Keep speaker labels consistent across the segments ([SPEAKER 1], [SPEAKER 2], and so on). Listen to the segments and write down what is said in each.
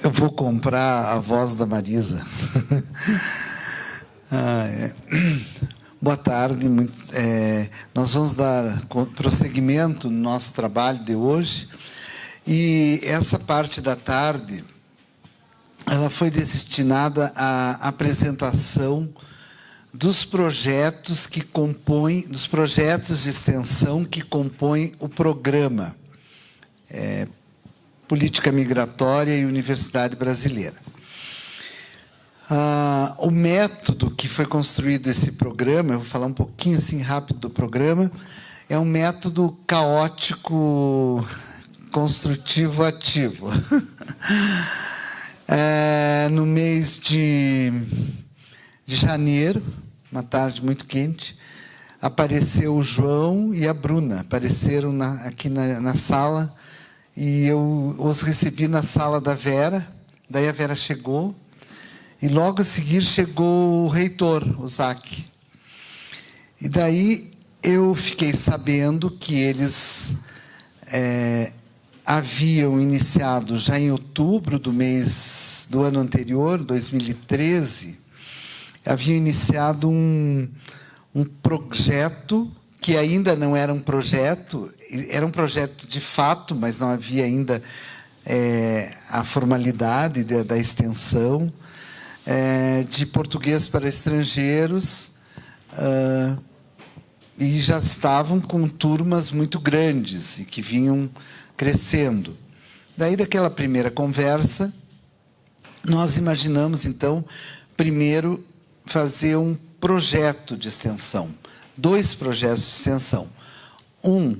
[SPEAKER 1] Eu vou comprar a voz da Marisa. Boa tarde. Nós vamos dar prosseguimento no nosso trabalho de hoje. E essa parte da tarde, ela foi destinada à apresentação dos projetos que compõem, dos projetos de extensão que compõem o programa Política Migratória e Universidade Brasileira. O método que foi construído esse programa, eu vou falar um pouquinho assim rápido do programa, é um método caótico construtivo ativo. No mês de janeiro, uma tarde muito quente, apareceu o João e a Bruna, apareceram aqui na sala, e eu os recebi na sala da Vera. Daí a Vera chegou, e logo a seguir chegou o reitor, o Zac. E daí eu fiquei sabendo que eles haviam iniciado, já em outubro do ano anterior, 2013, haviam iniciado um projeto que ainda não era um projeto de fato, mas não havia ainda a formalidade da extensão, de português para estrangeiros, e já estavam com turmas muito grandes e que vinham crescendo. Daí, daquela primeira conversa, nós imaginamos, então, primeiro fazer um projeto de extensão. 2 projetos de extensão. Um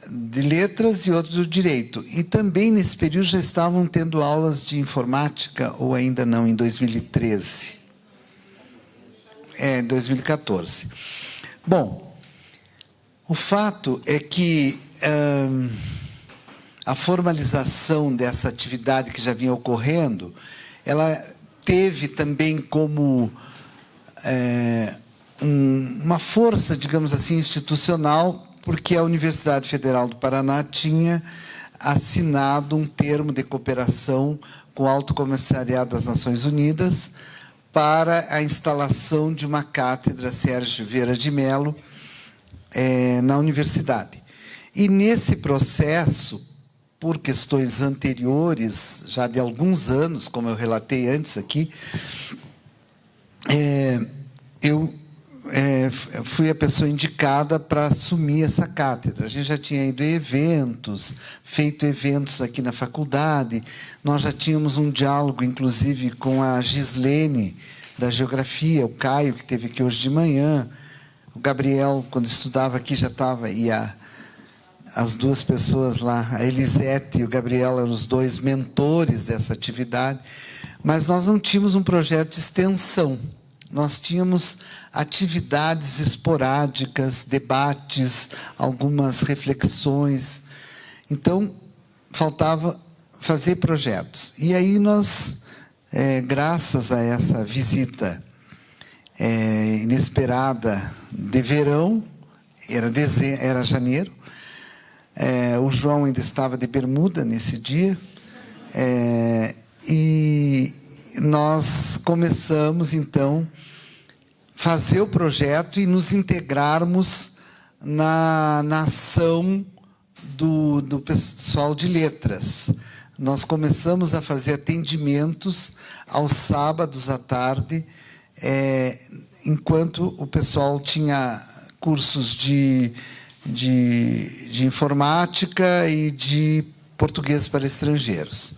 [SPEAKER 1] de letras e outro do direito. E também, nesse período, já estavam tendo aulas de informática, ou ainda não, em 2013. 2014. Bom, o fato é que a formalização dessa atividade que já vinha ocorrendo, ela teve também como uma força, digamos assim, institucional, porque a Universidade Federal do Paraná tinha assinado um termo de cooperação com o Alto Comissariado das Nações Unidas para a instalação de uma cátedra Sérgio Vieira de Mello na universidade. E nesse processo, por questões anteriores, já de alguns anos, como eu relatei antes aqui, eu fui a pessoa indicada para assumir essa cátedra. A gente já tinha ido a eventos, feito eventos aqui na faculdade, nós já tínhamos um diálogo, inclusive, com a Gislene, da Geografia, o Caio, que esteve aqui hoje de manhã, o Gabriel, quando estudava aqui, já estava, e as 2 pessoas lá, a Elisete e o Gabriel, eram os 2 mentores dessa atividade, mas nós não tínhamos um projeto de extensão. Nós tínhamos atividades esporádicas, debates, algumas reflexões. Então, faltava fazer projetos. E aí nós, graças a essa visita inesperada de verão, era janeiro, o João ainda estava de bermuda nesse dia, e nós começamos, então, fazer o projeto e nos integrarmos na ação do pessoal de letras. Nós começamos a fazer atendimentos aos sábados à tarde, enquanto o pessoal tinha cursos de informática e de português para estrangeiros.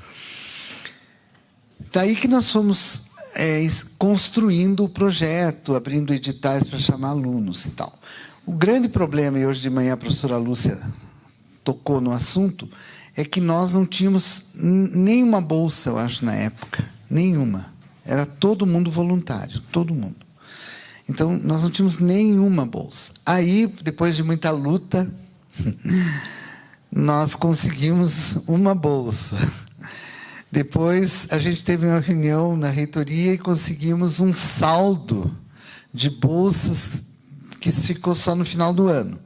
[SPEAKER 1] Daí que nós fomos construindo o projeto, abrindo editais para chamar alunos e tal. O grande problema, e hoje de manhã a professora Lúcia tocou no assunto, é que nós não tínhamos nenhuma bolsa, eu acho, na época. Nenhuma. Era todo mundo voluntário, todo mundo. Então, nós não tínhamos nenhuma bolsa. Aí, depois de muita luta, nós conseguimos uma bolsa. Depois, a gente teve uma reunião na reitoria e conseguimos um saldo de bolsas que ficou só no final do ano.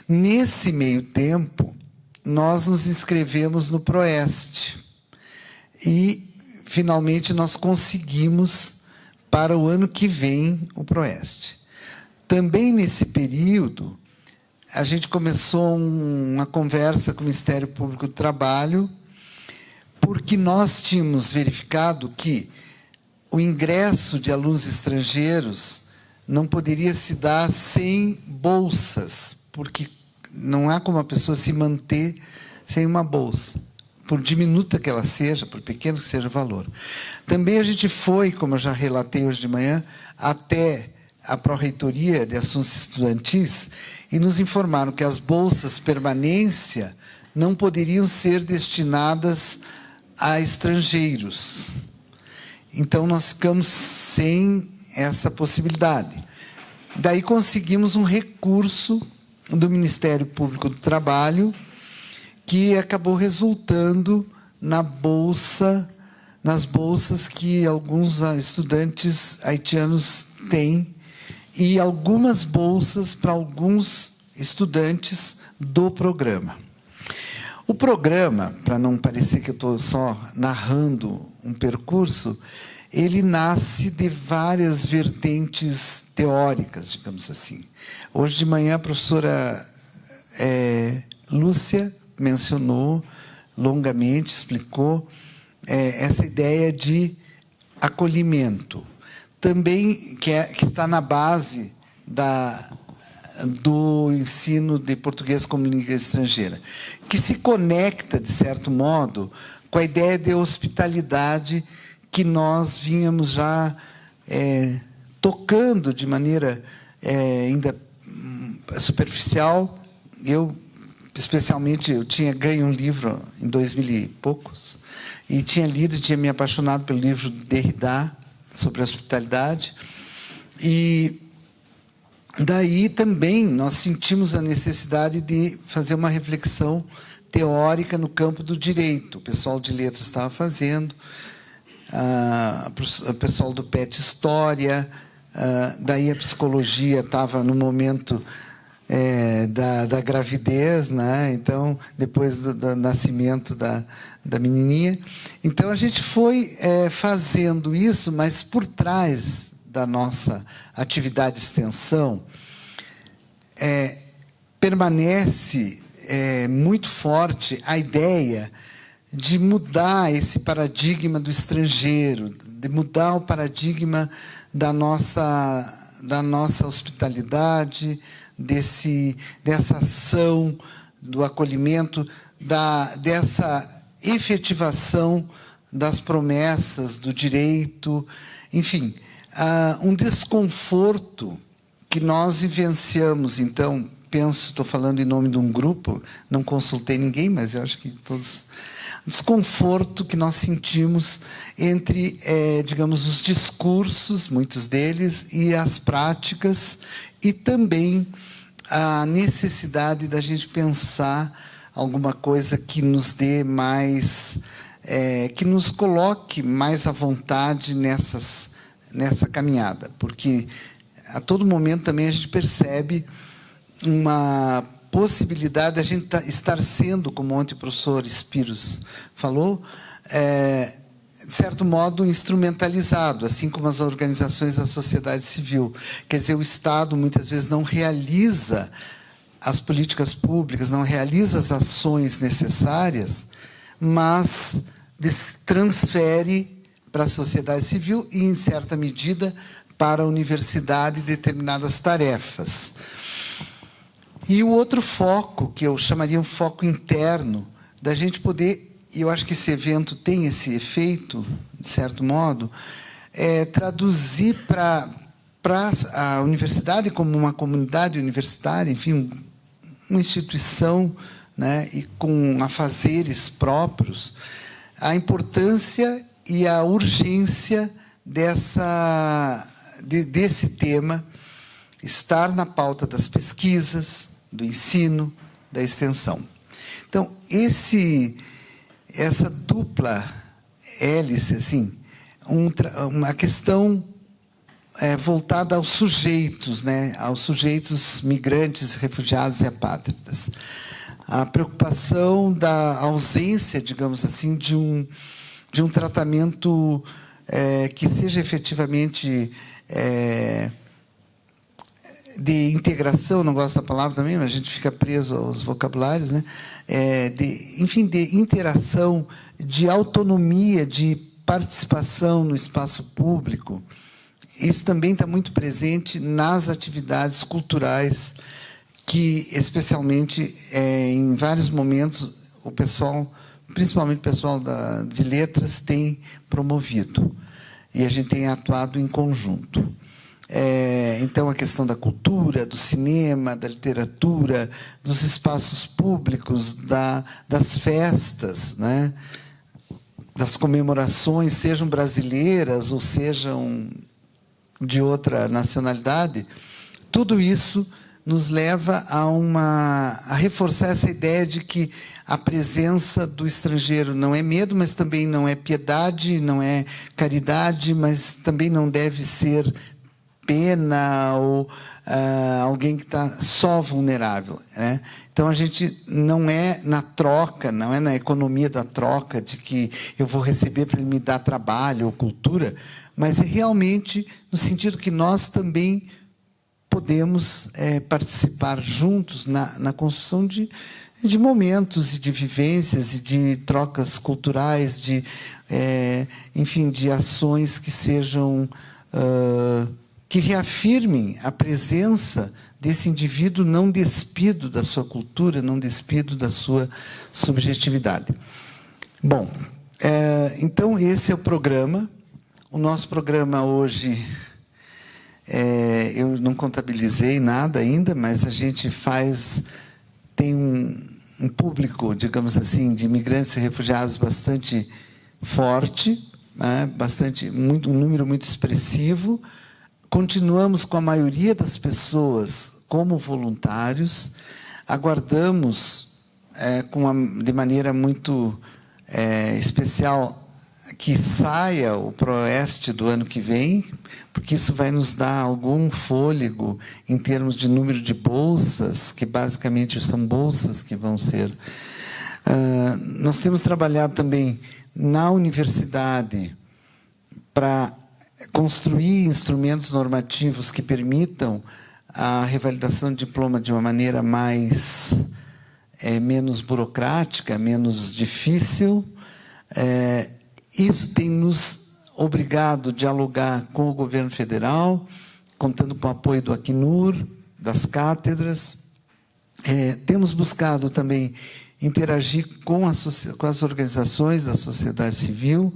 [SPEAKER 1] Nesse meio tempo, nós nos inscrevemos no PROEST. E, finalmente, nós conseguimos, para o ano que vem, o PROEST. Também, nesse período, a gente começou uma conversa com o Ministério Público do Trabalho, porque nós tínhamos verificado que o ingresso de alunos estrangeiros não poderia se dar sem bolsas, porque não há como a pessoa se manter sem uma bolsa, por diminuta que ela seja, por pequeno que seja o valor. Também a gente foi, como eu já relatei hoje de manhã, até a Pró-Reitoria de Assuntos Estudantis e nos informaram que as bolsas permanência não poderiam ser destinadas a estrangeiros. Então, nós ficamos sem essa possibilidade. Daí, conseguimos um recurso do Ministério Público do Trabalho, que acabou resultando nas bolsas que alguns estudantes haitianos têm, e algumas bolsas para alguns estudantes do programa. O programa, para não parecer que eu estou só narrando um percurso, ele nasce de várias vertentes teóricas, digamos assim. Hoje de manhã a professora Lúcia mencionou longamente, explicou essa ideia de acolhimento. Também que está na base do ensino de português como língua estrangeira, que se conecta, de certo modo, com a ideia de hospitalidade que nós vínhamos já tocando de maneira ainda superficial. Eu, especialmente, eu tinha ganho um livro em 2000 e poucos, e tinha lido, tinha me apaixonado pelo livro de Derrida, sobre a hospitalidade, e daí também nós sentimos a necessidade de fazer uma reflexão teórica no campo do direito. O pessoal de letras estava fazendo, o pessoal do PET História, daí a psicologia estava no momento da gravidez, né? Então, depois do nascimento da menininha. Então, a gente foi fazendo isso, mas por trás da nossa atividade de extensão, permanece muito forte a ideia de mudar esse paradigma do estrangeiro, de mudar o paradigma da nossa hospitalidade, dessa ação do acolhimento, dessa efetivação das promessas do direito, enfim, um desconforto que nós vivenciamos. Então, estou falando em nome de um grupo, não consultei ninguém, mas eu acho que todos... Desconforto que nós sentimos entre, digamos, os discursos, muitos deles, e as práticas, e também a necessidade da gente pensar alguma coisa que nos dê mais, que nos coloque mais à vontade nessa caminhada, porque a todo momento também a gente percebe uma possibilidade de a gente estar sendo, como ontem o professor Spiros falou, de certo modo instrumentalizado, assim como as organizações da sociedade civil. Quer dizer, o Estado muitas vezes não realiza as políticas públicas, não realiza as ações necessárias, mas transfere para a sociedade civil e, em certa medida, para a universidade determinadas tarefas. E o outro foco, que eu chamaria um foco interno, da gente poder, e eu acho que esse evento tem esse efeito, de certo modo, traduzir para a universidade como uma comunidade universitária, enfim, uma instituição, né, e com afazeres próprios, a importância e a urgência desse tema estar na pauta das pesquisas, do ensino, da extensão. Então, essa dupla hélice, assim, uma questão voltada aos sujeitos, né, aos sujeitos migrantes, refugiados e apátridas. A preocupação da ausência, digamos assim, de de um tratamento que seja efetivamente de integração, não gosto da palavra também, mas a gente fica preso aos vocabulários, né? Enfim, de interação, de autonomia, de participação no espaço público. Isso também está muito presente nas atividades culturais que, especialmente, em vários momentos, o pessoal, principalmente o pessoal de letras, tem promovido. E a gente tem atuado em conjunto. Então, a questão da cultura, do cinema, da literatura, dos espaços públicos, das festas, né? Das comemorações, sejam brasileiras ou sejam de outra nacionalidade, tudo isso nos leva a reforçar essa ideia de que a presença do estrangeiro não é medo, mas também não é piedade, não é caridade, mas também não deve ser pena ou alguém que está só vulnerável, né? Então, a gente não é na troca, não é na economia da troca, de que eu vou receber para ele me dar trabalho ou cultura, mas é realmente no sentido que nós também podemos participar juntos na construção de momentos e de vivências e de trocas culturais, enfim, de ações que sejam que reafirmem a presença desse indivíduo não despido da sua cultura, não despido da sua subjetividade. Bom, então esse é o programa. O nosso programa hoje, eu não contabilizei nada ainda, mas a gente tem um público, digamos assim, de imigrantes e refugiados bastante forte, né? Um número muito expressivo. Continuamos com a maioria das pessoas como voluntários. Aguardamos, de maneira muito especial, que saia o PROEST do ano que vem, porque isso vai nos dar algum fôlego em termos de número de bolsas, que basicamente são bolsas que vão ser. Nós temos trabalhado também na universidade para construir instrumentos normativos que permitam a revalidação de diploma de uma maneira menos burocrática, menos difícil. Isso tem nos obrigado a dialogar com o governo federal, contando com o apoio do Acnur, das cátedras. Temos buscado também interagir com as organizações da sociedade civil,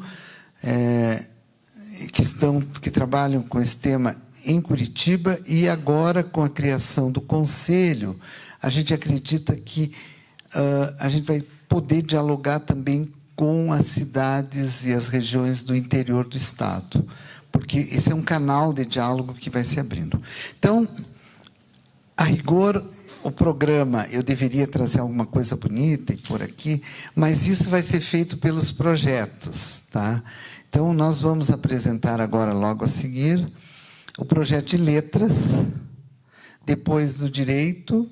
[SPEAKER 1] que trabalham com esse tema em Curitiba, e agora, com a criação do Conselho, a gente acredita que a gente vai poder dialogar também com as cidades e as regiões do interior do Estado, porque esse é um canal de diálogo que vai se abrindo. Então, a rigor, o programa, eu deveria trazer alguma coisa bonita e por aqui, mas isso vai ser feito pelos projetos, tá? Então, nós vamos apresentar agora, logo a seguir, o projeto de letras, depois do direito,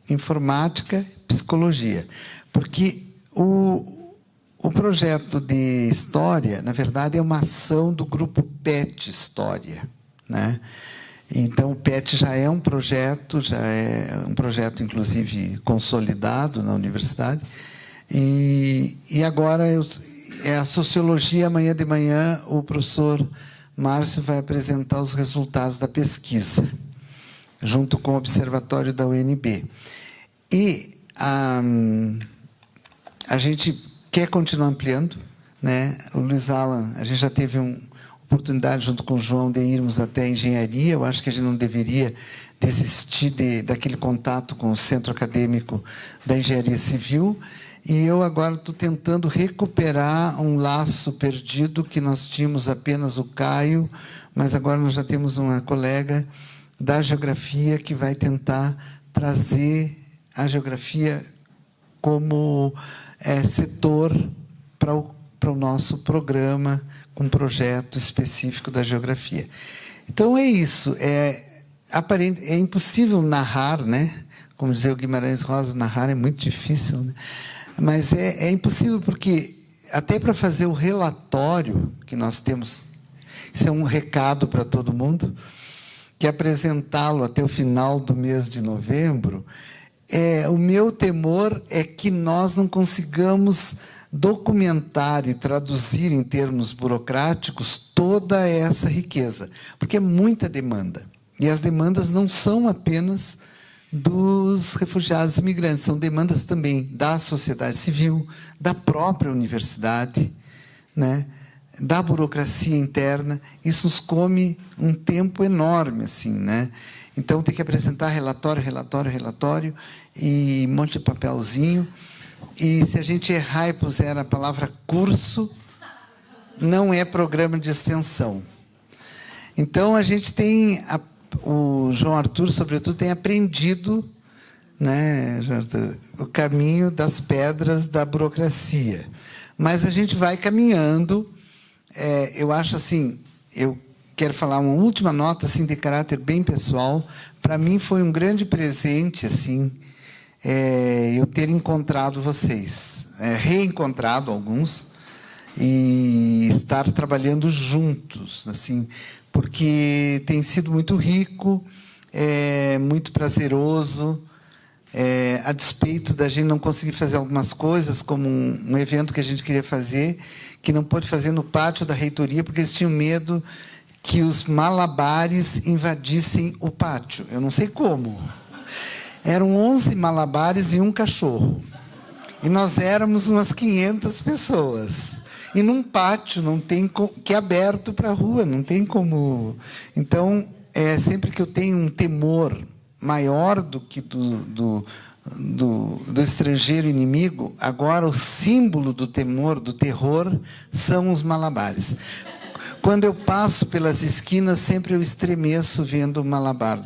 [SPEAKER 1] informática, psicologia. Porque o projeto de história, na verdade, é uma ação do grupo PET História, né? Então, o PET já é um projeto, inclusive, consolidado na universidade. E agora é a sociologia. Amanhã de manhã, o professor Márcio vai apresentar os resultados da pesquisa, junto com o observatório da UNB. E a gente quer continuar ampliando, né? O Luiz Alan, a gente já teve oportunidade, junto com o João, de irmos até a engenharia. Eu acho que a gente não deveria desistir daquele contato com o Centro Acadêmico da Engenharia Civil. E eu agora estou tentando recuperar um laço perdido, que nós tínhamos apenas o Caio, mas agora nós já temos uma colega da geografia que vai tentar trazer a geografia como setor para o nosso programa, com um projeto específico da geografia. Então, é isso. É impossível narrar, né? Como dizia o Guimarães Rosa, narrar é muito difícil, né? Mas é impossível porque até para fazer o relatório que nós temos, isso é um recado para todo mundo, que apresentá-lo até o final do mês de novembro, o meu temor é que nós não consigamos documentar e traduzir em termos burocráticos toda essa riqueza, porque é muita demanda. E as demandas não são apenas dos refugiados e imigrantes, são demandas também da sociedade civil, da própria universidade, né? Da burocracia interna. Isso nos come um tempo enorme, assim, né? Então, tem que apresentar relatório, e um monte de papelzinho. E se a gente errar e puser a palavra curso, não é programa de extensão. Então, a gente tem... o João Arthur, sobretudo, tem aprendido, né, João Arthur, o caminho das pedras da burocracia. Mas a gente vai caminhando. Eu acho assim, eu quero falar uma última nota assim, de caráter bem pessoal. Para mim foi um grande presente assim, eu ter encontrado vocês, reencontrado alguns, e estar trabalhando juntos, assim, porque tem sido muito rico, muito prazeroso, a despeito da gente não conseguir fazer algumas coisas, como um evento que a gente queria fazer, que não pôde fazer no pátio da reitoria, porque eles tinham medo que os malabares invadissem o pátio. Eu não sei como. Eram 11 malabares e um cachorro. E nós éramos umas 500 pessoas. E num pátio não tem que é aberto para a rua, não tem como... Então, sempre que eu tenho um temor maior do que do estrangeiro inimigo, agora o símbolo do temor, do terror, são os malabares. Quando eu passo pelas esquinas, sempre eu estremeço vendo o malabar.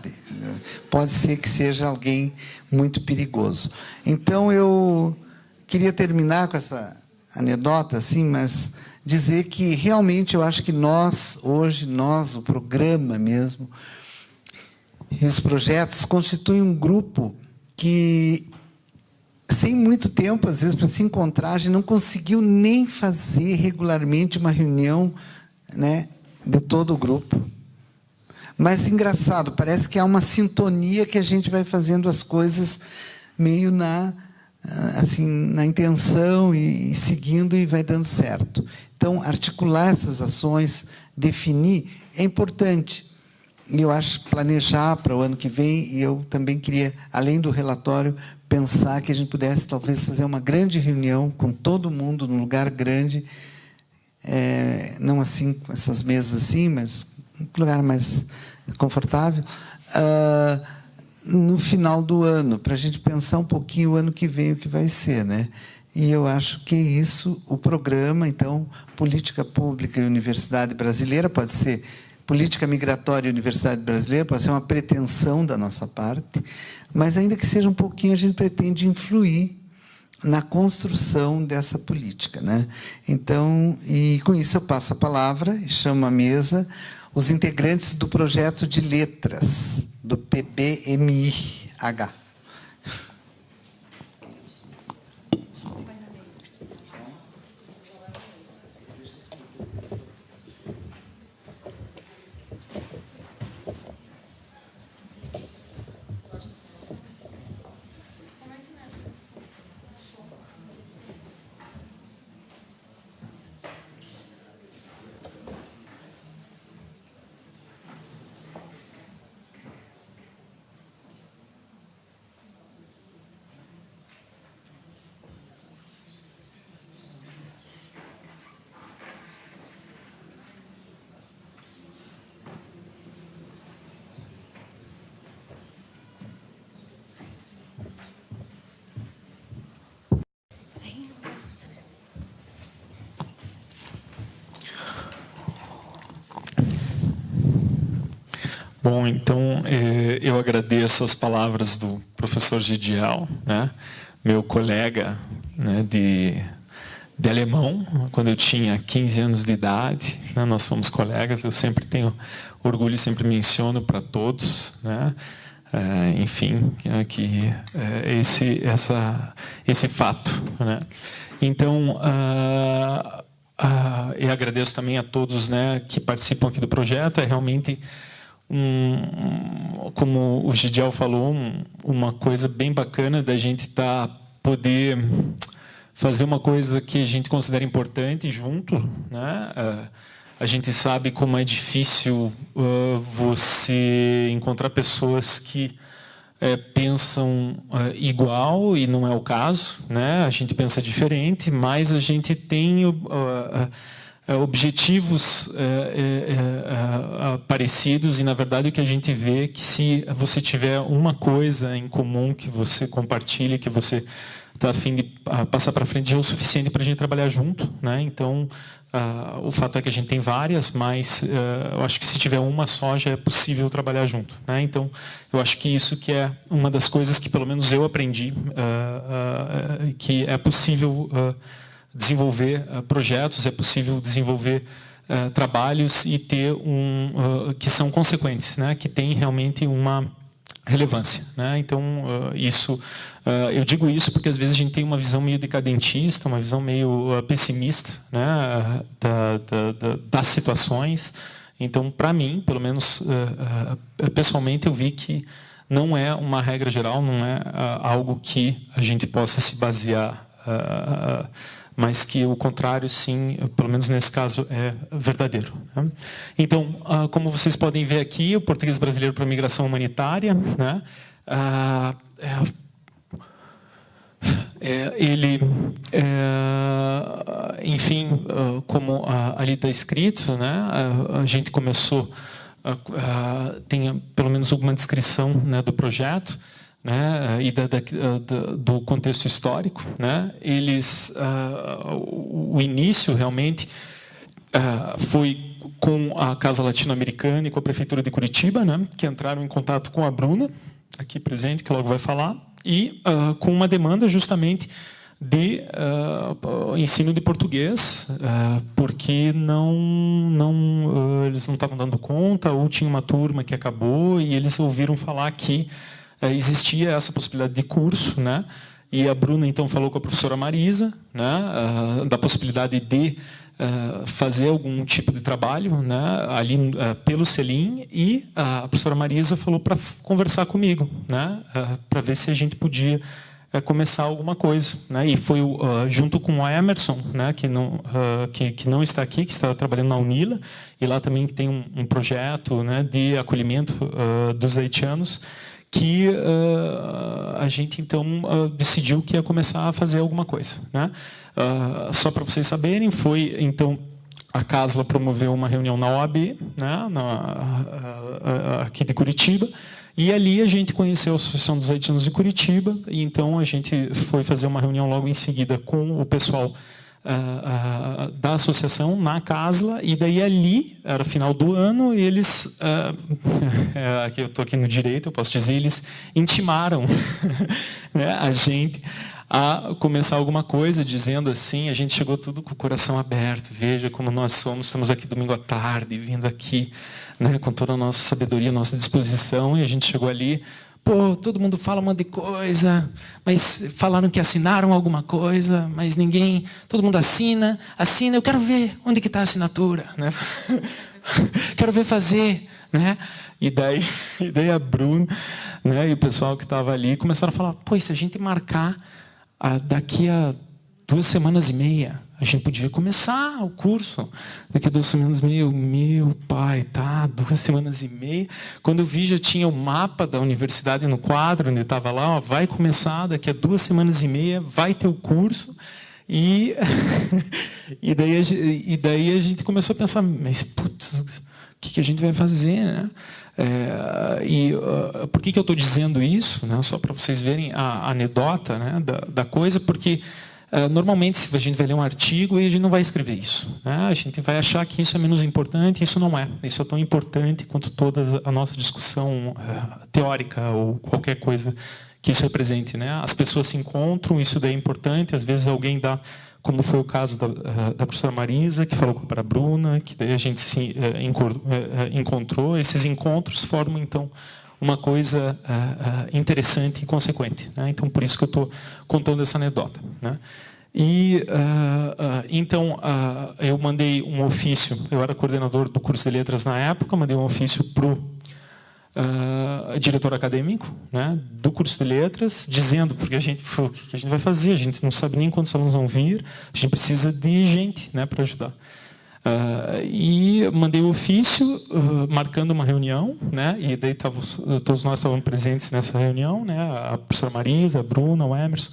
[SPEAKER 1] Pode ser que seja alguém muito perigoso. Então, eu queria terminar com essa anedota, assim, mas dizer que, realmente, eu acho que nós, hoje, o programa mesmo, e os projetos, constituem um grupo que, sem muito tempo, às vezes, para se encontrar, a gente não conseguiu nem fazer regularmente uma reunião, né, de todo o grupo. Mas, engraçado, parece que há uma sintonia que a gente vai fazendo as coisas meio na intenção e seguindo e vai dando certo. Então, articular essas ações, definir, é importante. E eu acho planejar para o ano que vem, e eu também queria, além do relatório, pensar que a gente pudesse talvez fazer uma grande reunião com todo mundo num lugar grande, não assim com essas mesas assim, mas um lugar mais confortável, no final do ano, para a gente pensar um pouquinho o ano que vem, o que vai ser, né? E eu acho que isso, o programa, então, Política Pública e Universidade Brasileira, pode ser política migratória e universidade brasileira, pode ser uma pretensão da nossa parte, mas, ainda que seja um pouquinho, a gente pretende influir na construção dessa política, né? Então, e com isso eu passo a palavra e chamo à mesa os integrantes do projeto de letras, do PBMIH.
[SPEAKER 2] Bom, então, eu agradeço as palavras do professor Gidiel, né, meu colega, né, de alemão, quando eu tinha 15 anos de idade, né, nós fomos colegas, eu sempre tenho orgulho e sempre menciono para todos, né, enfim, esse fato, né? Então, eu agradeço também a todos, né, que participam aqui do projeto. É realmente, como o Gidiel falou, uma coisa bem bacana da gente poder fazer uma coisa que a gente considera importante junto, né? A gente sabe como é difícil você encontrar pessoas que pensam igual, e não é o caso, né? A gente pensa diferente, mas a gente tem objetivos parecidos, e na verdade o que a gente vê é que se você tiver uma coisa em comum que você compartilha, que você está a fim de passar para frente, já é o suficiente para a gente trabalhar junto, né? Então, o fato é que a gente tem várias, mas eu acho que se tiver uma só já é possível trabalhar junto, né? Então, eu acho que isso que é uma das coisas que pelo menos eu aprendi, que é possível desenvolver projetos, é possível desenvolver trabalhos e ter que são consequentes, né? Que tem realmente uma relevância, né? Então, eu digo isso porque às vezes a gente tem uma visão meio decadentista, uma visão meio pessimista, né, das situações. Então, para mim, pelo menos pessoalmente, eu vi que não é uma regra geral, não é algo que a gente possa se basear, mas que o contrário, sim, pelo menos nesse caso, é verdadeiro, né? Então, como vocês podem ver aqui, o Português Brasileiro para a Migração Humanitária, né? Ele, enfim, como ali está escrito, né? A gente começou, tem pelo menos alguma descrição, né, do projeto, né, e do contexto histórico, né? O início realmente foi com a Casa Latino-Americana e com a Prefeitura de Curitiba, né, que entraram em contato com a Bruna, aqui presente, que logo vai falar, e com uma demanda justamente de ensino de português, porque eles não estavam dando conta, ou tinha uma turma que acabou, e eles ouviram falar que existia essa possibilidade de curso, né? E a Bruna então falou com a professora Marisa, né, da possibilidade de fazer algum tipo de trabalho, né, ali pelo Selim, e a professora Marisa falou para conversar comigo, né, para ver se a gente podia começar alguma coisa, né? E foi junto com o Emerson, né, que não está aqui, que está trabalhando na UNILA, e lá também tem um projeto, né, de acolhimento dos haitianos, que a gente então decidiu que ia começar a fazer alguma coisa, né? Só para vocês saberem, foi então a Casla promoveu uma reunião na OAB, né, aqui de Curitiba, e ali a gente conheceu a Associação dos Haitianos de Curitiba, e então a gente foi fazer uma reunião logo em seguida com o pessoal da associação na Casla, e daí ali, era final do ano, e eles, aqui eu estou aqui no direito, eu posso dizer, eles intimaram né, a gente a começar alguma coisa, dizendo assim, a gente chegou tudo com o coração aberto, veja como nós somos, estamos aqui domingo à tarde, vindo aqui, né, com toda a nossa sabedoria, nossa disposição, e a gente chegou ali, todo mundo fala um monte de coisa, mas falaram que assinaram alguma coisa, mas ninguém, todo mundo assina, eu quero ver onde que está a assinatura, né? Quero ver fazer, né? E daí a Bruna, né, e o pessoal que estava ali começaram a falar, se a gente marcar daqui a 2 semanas e meia, a gente podia começar o curso. Daqui a 2 semanas e meia, meu pai, 2 semanas e meia. Quando eu vi, já tinha o mapa da universidade no quadro, onde estava lá, vai começar, daqui a 2 semanas e meia, vai ter o curso. E daí a gente começou a pensar, mas, putz, o que a gente vai fazer, né? Por que eu estou dizendo isso, né? Só para vocês verem a anedota, né, da coisa, porque normalmente a gente vai ler um artigo e a gente não vai escrever isso, né? A gente vai achar que isso é menos importante, isso não é. Isso é tão importante quanto toda a nossa discussão teórica ou qualquer coisa que isso represente, né? As pessoas se encontram, isso daí é importante, às vezes alguém dá, como foi o caso da professora Marisa, que falou para a Bruna, que daí a gente se encontrou. Esses encontros formam, então, uma coisa interessante e consequente, né? Então, por isso que eu estou contando essa anedota, né? E então eu mandei um ofício. Eu era coordenador do curso de letras na época. Mandei um ofício para o diretor acadêmico, né, do curso de letras, dizendo porque o que a gente vai fazer. A gente não sabe nem quantos alunos vão vir. A gente precisa de gente, né, para ajudar. E mandei o ofício marcando uma reunião, né? E daí todos nós estávamos presentes nessa reunião, né? A professora Marisa, a Bruna, o Emerson.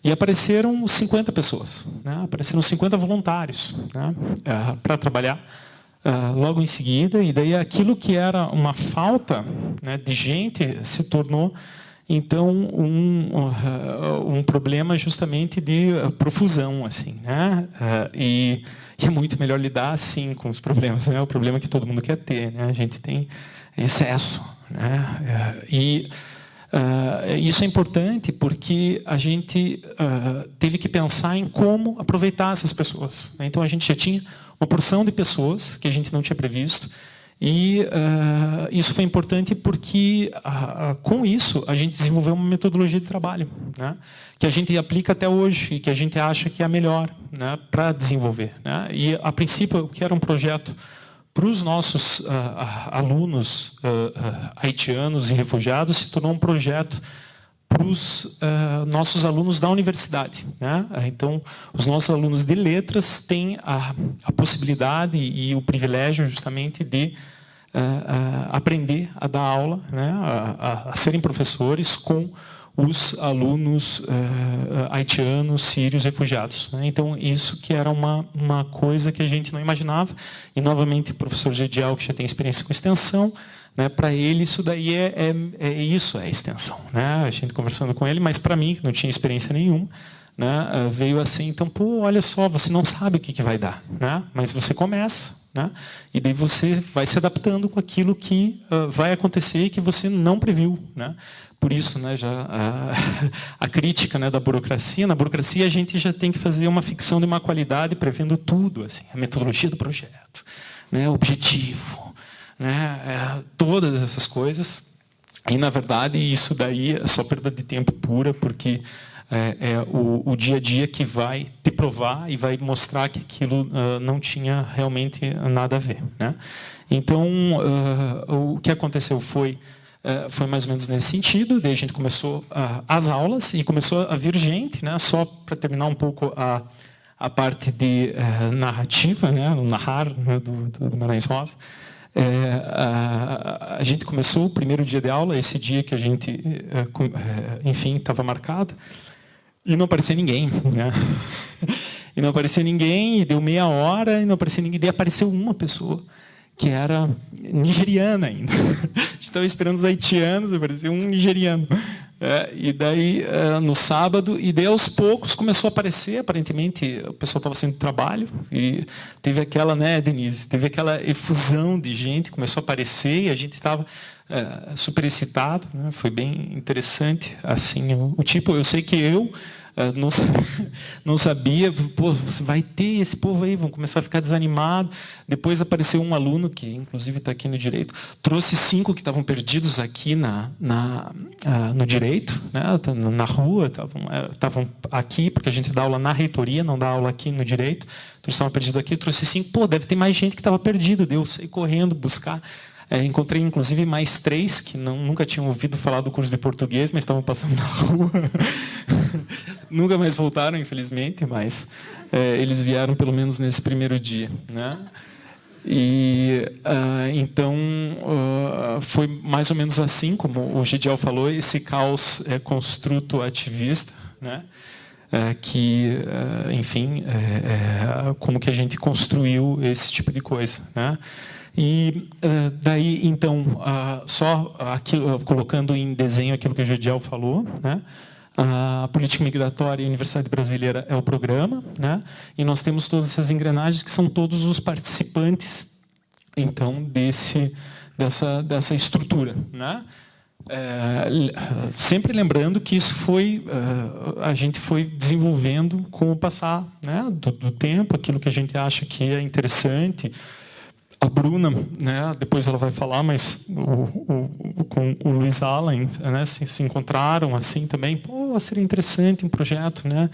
[SPEAKER 2] E apareceram 50 pessoas, né? Apareceram 50 voluntários, né? Para trabalhar logo em seguida. E daí aquilo que era uma falta, né, de gente se tornou então um problema justamente de profusão, assim, né? E é muito melhor lidar assim com os problemas, né? O problema que todo mundo quer ter, né? A gente tem excesso, né? E isso é importante porque a gente teve que pensar em como aproveitar essas pessoas. Então a gente já tinha uma porção de pessoas que a gente não tinha previsto. E isso foi importante porque, com isso, a gente desenvolveu uma metodologia de trabalho, né, que a gente aplica até hoje e que a gente acha que é a melhor, né, para desenvolver, né. E, a princípio, o que era um projeto para os nossos alunos haitianos e refugiados se tornou um projeto para os nossos alunos da universidade, né? Então, os nossos alunos de letras têm a possibilidade e o privilégio justamente de aprender a dar aula, né? A serem professores com os alunos haitianos, sírios, refugiados, né? Então, isso que era uma coisa que a gente não imaginava. E, novamente, o professor Gedial, que já tem experiência com extensão, né, para ele isso daí é a extensão, né? A gente conversando com ele, mas para mim que não tinha experiência nenhuma, né, veio assim, então, pô, olha só, você não sabe o que vai dar, né? Mas você começa, né? E daí você vai se adaptando com aquilo que vai acontecer e que você não previu, né? Por isso, né, já a crítica, né, da burocracia. Na burocracia a gente já tem que fazer uma ficção de má qualidade prevendo tudo, assim, a metodologia do projeto, né, o objetivo, né, todas essas coisas. E, na verdade, isso daí é só perda de tempo pura, porque é o dia a dia que vai te provar e vai mostrar que aquilo não tinha realmente nada a ver, né? Então, o que aconteceu foi mais ou menos nesse sentido. Daí a gente começou as aulas e começou a vir gente, né? Só para terminar um pouco a parte de narrativa, né? O narrar, né, do Guimarães Rosa. A gente começou o primeiro dia de aula, esse dia que a gente, enfim, estava marcado, e não aparecia ninguém, né? E não aparecia ninguém, e deu meia hora, e não aparecia ninguém. Daí apareceu uma pessoa, que era nigeriana ainda. A gente estava esperando os haitianos, apareceu um nigeriano. E daí, no sábado, e daí aos poucos começou a aparecer, aparentemente o pessoal estava saindo do trabalho, e teve aquela, né, Denise, teve aquela efusão de gente, começou a aparecer, e a gente estava super excitado, né? Foi bem interessante, assim, o tipo, eu sei que eu não sabia, pô, vai ter esse povo aí, vão começar a ficar desanimados. Depois apareceu um aluno, que inclusive está aqui no direito, trouxe 5 que estavam perdidos aqui no direito, né, na rua, estavam aqui, porque a gente dá aula na reitoria, não dá aula aqui no direito, então eles estavam perdidos aqui, trouxe 5, pô, deve ter mais gente que estava perdido, eu saí correndo buscar. Encontrei, inclusive, mais 3 que nunca tinham ouvido falar do curso de português, mas estavam passando na rua. Nunca mais voltaram, infelizmente, mas eles vieram pelo menos nesse primeiro dia, né? E então foi mais ou menos assim, como o Gedial falou, esse caos construto ativista, né? Que, enfim, como que a gente construiu esse tipo de coisa, né? E daí, então, só aqui, colocando em desenho aquilo que o Gedial falou, né? A política migratória e a Universidade Brasileira é o programa, né? E nós temos todas essas engrenagens que são todos os participantes, então, dessa estrutura, né? Sempre lembrando que isso a gente foi desenvolvendo com o passar, né, do tempo, aquilo que a gente acha que é interessante. A Bruna, né, depois ela vai falar, mas com o Luiz Allen, né, se encontraram assim também. Pô, seria interessante um projeto, né,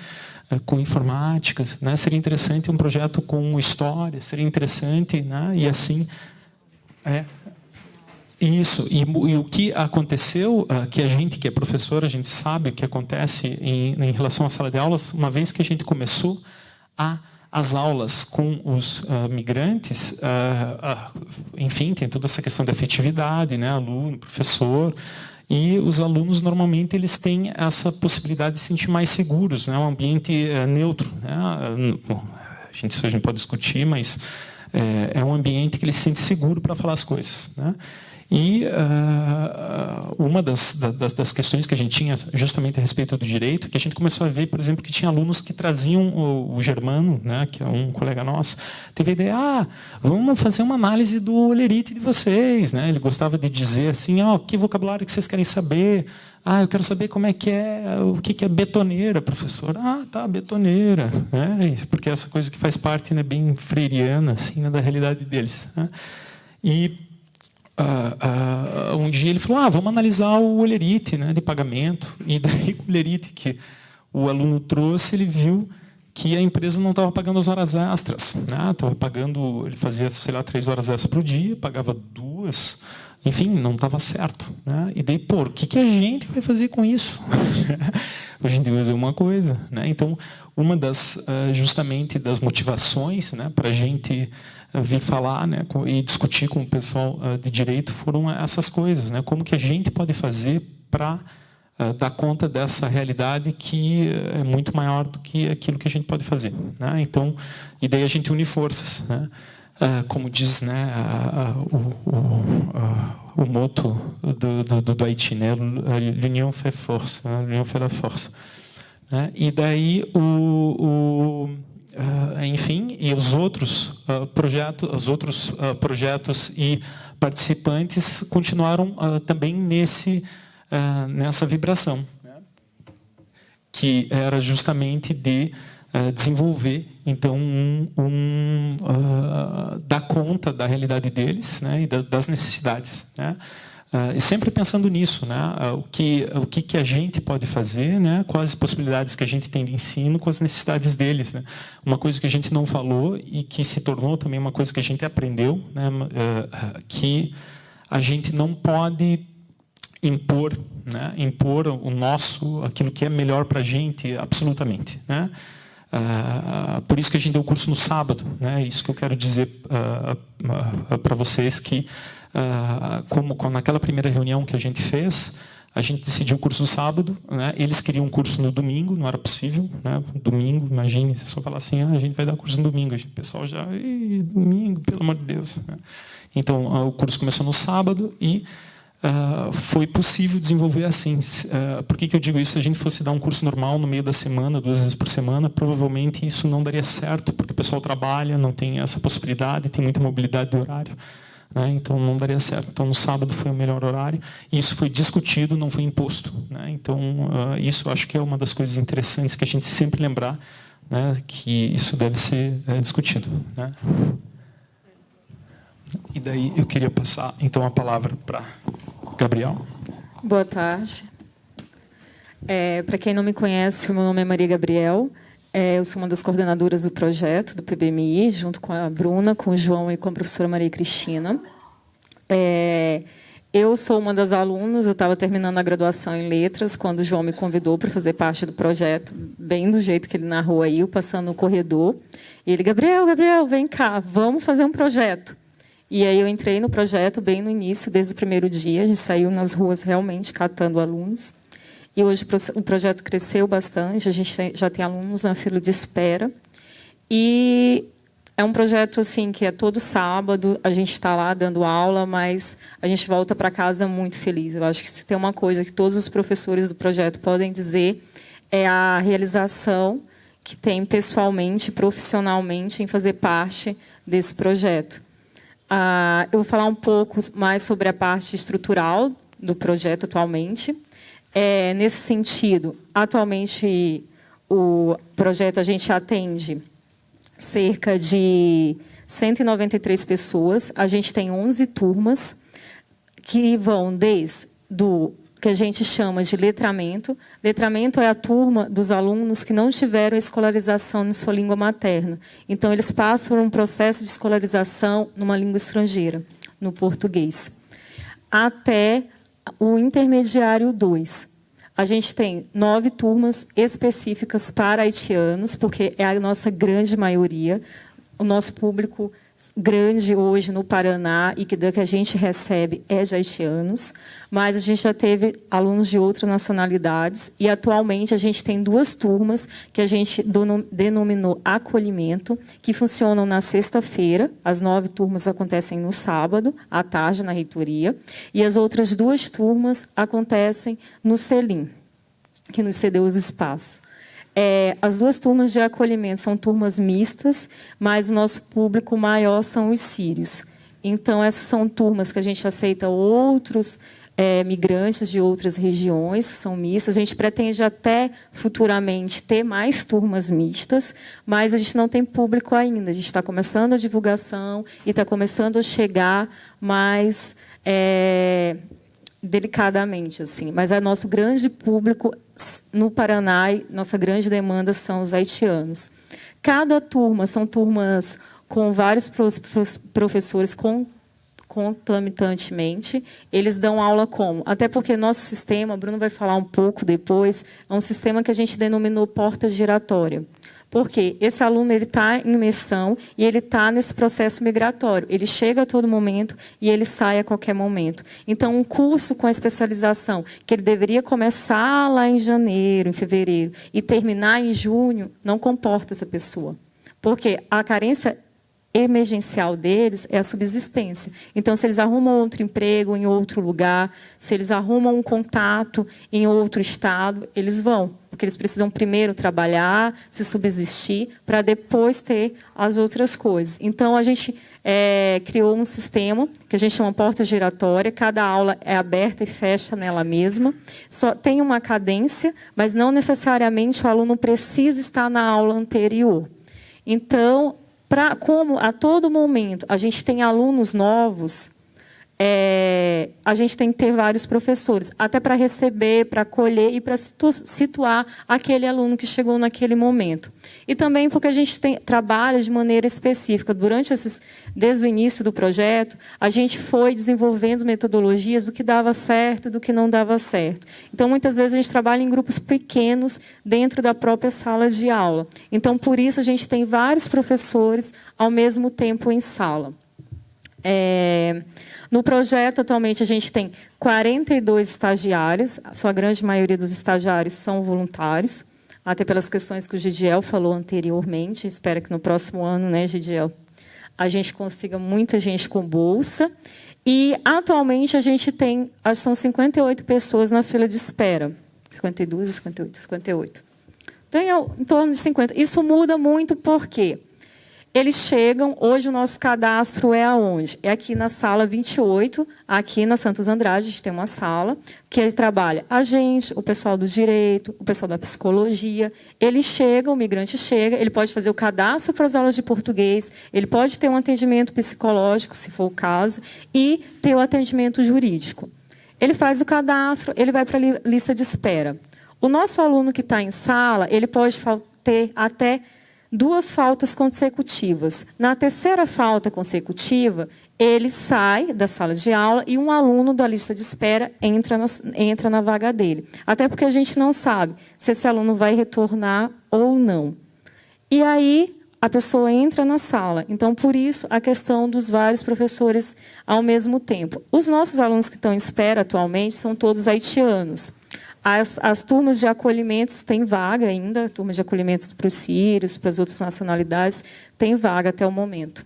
[SPEAKER 2] com informática, né, seria interessante um projeto com história, seria interessante, né, e assim. Isso, e o que aconteceu, que a gente que é professor, a gente sabe o que acontece em relação à sala de aulas, uma vez que a gente começou as aulas com os migrantes, enfim, tem toda essa questão da afetividade, né, aluno, professor, e os alunos normalmente eles têm essa possibilidade de se sentir mais seguros, né, um ambiente neutro, né, isso a gente pode discutir, mas é um ambiente que ele se sente seguro para falar as coisas, né? E uma das questões que a gente tinha justamente a respeito do direito, que a gente começou a ver, por exemplo, que tinha alunos que traziam o Germano, né, que é um colega nosso, teve a ideia, vamos fazer uma análise do olerite de vocês, né? Ele gostava de dizer assim, que vocabulário que vocês querem saber? Eu quero saber como é que o que é betoneira, professor. Tá, betoneira, né? Porque é essa coisa que faz parte, né, bem freiriana, assim, né, da realidade deles, né? E um dia ele falou, vamos analisar o olerite, né, de pagamento. E daí o olerite que o aluno trouxe, ele viu que a empresa não estava pagando as horas extras, né? Estava pagando, ele fazia, sei lá, 3 horas extras por dia, pagava 2, enfim, não estava certo, né? E daí, o que a gente vai fazer com isso? A gente vai fazer uma coisa, né? Então, uma justamente das motivações, né, para a gente vir falar, né, e discutir com o pessoal de direito foram essas coisas, né? Como que a gente pode fazer para dar conta dessa realidade que é muito maior do que aquilo que a gente pode fazer, né? Então, e daí a gente une forças, né? Como diz, né, o motto do Haiti, né? L'union fait force, né? L'union fait la force. Né? E daí enfim, e os outros projetos e participantes continuaram também nessa vibração, né? Que era justamente de desenvolver, então, dar conta da realidade deles, né, e das necessidades, né? E sempre pensando nisso, né? O que a gente pode fazer, né? Quais as possibilidades que a gente tem de ensino com as necessidades deles, né? Uma coisa que a gente não falou e que se tornou também uma coisa que a gente aprendeu, né? Que a gente não pode impor, né? Impor aquilo que é melhor para a gente, absolutamente, né? Por isso que a gente deu o curso no sábado, né? Isso que eu quero dizer para vocês que como naquela primeira reunião que a gente fez, a gente decidiu o curso no sábado, né? Eles queriam um curso no domingo, não era possível, né? Domingo, imagine, se só falar assim, a gente vai dar curso no domingo, o pessoal já, domingo, pelo amor de Deus, né? Então, o curso começou no sábado e foi possível desenvolver assim. Por que eu digo isso? Se a gente fosse dar um curso normal no meio da semana, 2 vezes por semana, provavelmente isso não daria certo, porque o pessoal trabalha, não tem essa possibilidade, tem muita mobilidade de horário, né? Então não daria certo. Então no sábado foi o melhor horário e isso foi discutido, não foi imposto, né? Então isso eu acho que é uma das coisas interessantes que a gente sempre lembrar, né? Que isso deve ser discutido, né? E daí eu queria passar então a palavra para Gabriel.
[SPEAKER 3] Boa tarde. Para quem não me conhece, o meu nome é Maria Gabriel. Eu sou uma das coordenadoras do projeto do PBMI, junto com a Bruna, com o João e com a professora Maria Cristina. Eu sou uma das alunas, eu estava terminando a graduação em Letras, quando o João me convidou para fazer parte do projeto, bem do jeito que ele narrou aí, eu passando no corredor. E ele, Gabriel, vem cá, vamos fazer um projeto. E aí eu entrei no projeto bem no início, desde o primeiro dia, a gente saiu nas ruas realmente catando alunos. E hoje o projeto cresceu bastante, a gente já tem alunos na fila de espera. E é um projeto assim que é todo sábado, a gente está lá dando aula, mas a gente volta para casa muito feliz. Eu acho que se tem uma coisa que todos os professores do projeto podem dizer é a realização que tem pessoalmente, profissionalmente, em fazer parte desse projeto. Eu vou falar um pouco mais sobre a parte estrutural do projeto atualmente. Nesse sentido, atualmente, o projeto a gente atende cerca de 193 pessoas. A gente tem 11 turmas que vão desde do que a gente chama de letramento. Letramento é a turma dos alunos que não tiveram escolarização em sua língua materna. Então, eles passam por um processo de escolarização numa língua estrangeira, no português. Até o intermediário 2. A gente tem 9 turmas específicas para haitianos, porque é a nossa grande maioria. O nosso público grande hoje no Paraná e que a gente recebe é de haitianos, mas a gente já teve alunos de outras nacionalidades e atualmente a gente tem 2 turmas que a gente denominou acolhimento, que funcionam na sexta-feira. As 9 turmas acontecem no sábado, à tarde, na reitoria, e as outras 2 turmas acontecem no Selim, que nos cedeu os espaços. As 2 turmas de acolhimento são turmas mistas, mas o nosso público maior são os sírios. Então, essas são turmas que a gente aceita outros migrantes de outras regiões, são mistas. A gente pretende até, futuramente, ter mais turmas mistas, mas a gente não tem público ainda. A gente está começando a divulgação e está começando a chegar mais delicadamente, assim. Mas é nosso grande público no Paraná, nossa grande demanda são os haitianos. Cada turma são turmas com vários professores concomitantemente. Eles dão aula como? Até porque nosso sistema, o Bruno vai falar um pouco depois, é um sistema que a gente denominou porta giratória. Porque esse aluno está em imersão e ele está nesse processo migratório. Ele chega a todo momento e ele sai a qualquer momento. Então, um curso com a especialização, que ele deveria começar lá em janeiro, em fevereiro, e terminar em junho, não comporta essa pessoa. Porque a carência emergencial deles é a subsistência. Então, se eles arrumam outro emprego em outro lugar, se eles arrumam um contato em outro estado, eles vão. Porque eles precisam primeiro trabalhar, se subsistir, para depois ter as outras coisas. Então, a gente criou um sistema que a gente chama porta giratória. Cada aula é aberta e fecha nela mesma. Só tem uma cadência, mas não necessariamente o aluno precisa estar na aula anterior. Então, como a todo momento a gente tem alunos novos, a gente tem que ter vários professores, até para receber, para acolher e para situar aquele aluno que chegou naquele momento. E também porque a gente trabalha de maneira específica. Desde o início do projeto, a gente foi desenvolvendo metodologias do que dava certo e do que não dava certo. Então, muitas vezes, a gente trabalha em grupos pequenos dentro da própria sala de aula. Então, por isso, a gente tem vários professores ao mesmo tempo em sala. No projeto, atualmente, a gente tem 42 estagiários. A sua grande maioria dos estagiários são voluntários, até pelas questões que o Gidiel falou anteriormente. Espero que no próximo ano, né, Gidiel, a gente consiga muita gente com bolsa. E, atualmente, a gente tem, são 58 pessoas na fila de espera. 52, 58, 58. Tem em torno de 50. Isso muda muito, por quê? Eles chegam, hoje o nosso cadastro é aonde? É aqui na sala 28, aqui na Santos Andrade, a gente tem uma sala, que trabalha a gente, o pessoal do direito, o pessoal da psicologia. Eles chegam, o migrante chega, ele pode fazer o cadastro para as aulas de português, ele pode ter um atendimento psicológico, se for o caso, e ter o atendimento jurídico. Ele faz o cadastro, ele vai para a lista de espera. O nosso aluno que está em sala, ele pode ter até 2 faltas consecutivas. Na terceira falta consecutiva, ele sai da sala de aula e um aluno da lista de espera entra na vaga dele. Até porque a gente não sabe se esse aluno vai retornar ou não. E aí, a pessoa entra na sala. Então, por isso, a questão dos vários professores ao mesmo tempo. Os nossos alunos que estão em espera atualmente são todos haitianos. As turmas de acolhimentos têm vaga ainda, turmas de acolhimentos para os sírios, para as outras nacionalidades, tem vaga até o momento.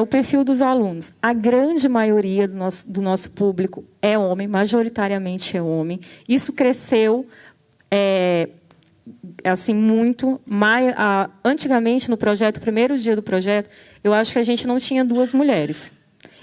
[SPEAKER 3] O perfil dos alunos. A grande maioria do nosso público é homem, majoritariamente é homem. Isso cresceu assim, muito. Antigamente, no projeto, o primeiro dia do projeto, eu acho que a gente não tinha 2 mulheres.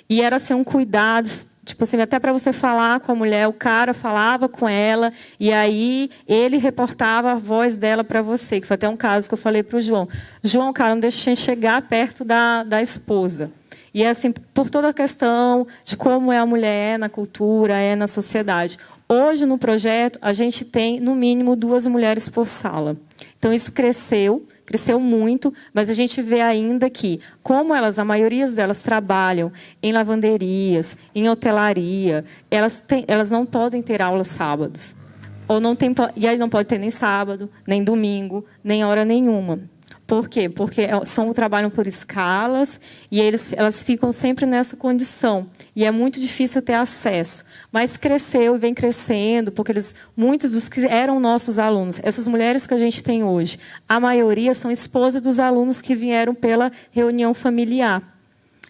[SPEAKER 3] E era assim, um cuidado tipo assim, até para você falar com a mulher, o cara falava com ela, e aí ele reportava a voz dela para você, que foi até um caso que eu falei para o João. João, cara, não deixa a gente chegar perto da esposa. E é assim, por toda a questão de como é a mulher na cultura, na sociedade. Hoje, no projeto, a gente tem, no mínimo, 2 mulheres por sala. Então, isso cresceu muito, mas a gente vê ainda que, como a maioria delas trabalham em lavanderias, em hotelaria, elas não podem ter aulas sábados. E aí não pode ter nem sábado, nem domingo, nem hora nenhuma. Por quê? Porque trabalham por escalas e elas ficam sempre nessa condição. E é muito difícil ter acesso. Mas cresceu e vem crescendo, porque muitos dos que eram nossos alunos, essas mulheres que a gente tem hoje, a maioria são esposas dos alunos que vieram pela reunião familiar.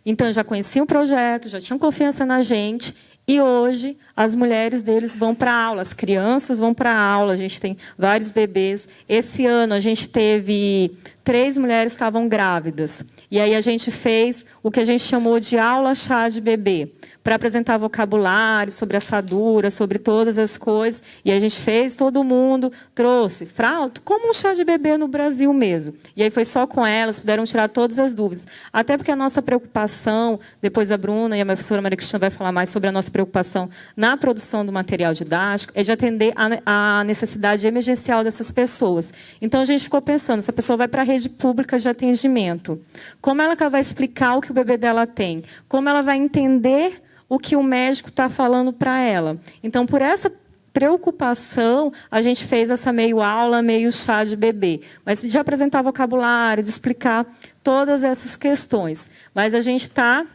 [SPEAKER 3] Então, já conheciam o projeto, já tinham confiança na gente. E hoje, as mulheres deles vão para a aula, as crianças vão para a aula, a gente tem vários bebês. Esse ano, a gente teve 3 mulheres que estavam grávidas. E aí a gente fez o que a gente chamou de aula chá de bebê, para apresentar vocabulário sobre assadura, sobre todas as coisas. E a gente fez, todo mundo trouxe fralda, como um chá de bebê no Brasil mesmo. E aí foi só com elas, puderam tirar todas as dúvidas. Até porque a nossa preocupação, depois a Bruna e a minha professora Maria Cristina vai falar mais sobre a nossa preocupação na produção do material didático, é de atender a necessidade emergencial dessas pessoas. Então, a gente ficou pensando, essa pessoa vai para a rede pública de atendimento. Como ela vai explicar o que o bebê dela tem? Como ela vai entender o que o médico está falando para ela? Então, por essa preocupação, a gente fez essa meio aula, meio chá de bebê. Mas de apresentar vocabulário, de explicar todas essas questões. Mas a gente está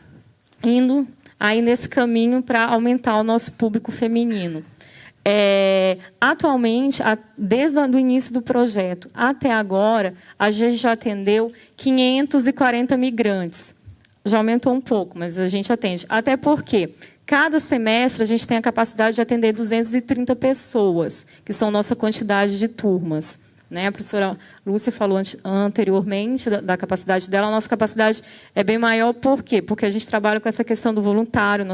[SPEAKER 3] indo aí nesse caminho para aumentar o nosso público feminino. Atualmente, desde o início do projeto até agora, a gente já atendeu 540 migrantes. Já aumentou um pouco, mas a gente atende. Até porque, cada semestre, a gente tem a capacidade de atender 230 pessoas, que são nossa quantidade de turmas. Né? A professora Lúcia falou anteriormente da capacidade dela. A nossa capacidade é bem maior. Por quê? Porque a gente trabalha com essa questão do voluntário,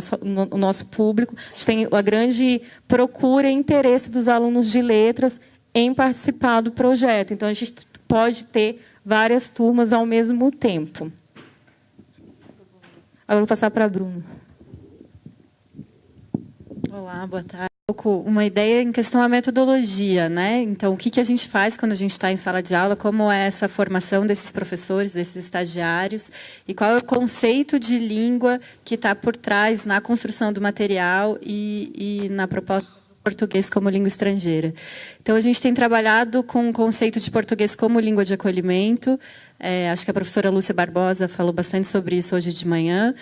[SPEAKER 3] o nosso público. A gente tem a grande procura e interesse dos alunos de letras em participar do projeto. Então, a gente pode ter várias turmas ao mesmo tempo. Agora vou passar para a Bruna.
[SPEAKER 4] Olá, boa tarde. Uma ideia em questão à metodologia, né? Então, o que a gente faz quando a gente está em sala de aula, como é essa formação desses professores, desses estagiários, e qual é o conceito de língua que está por trás na construção do material e na proposta do português como língua estrangeira. Então, a gente tem trabalhado com o conceito de português como língua de acolhimento. Acho que a professora Lúcia Barbosa falou bastante sobre isso hoje de manhã.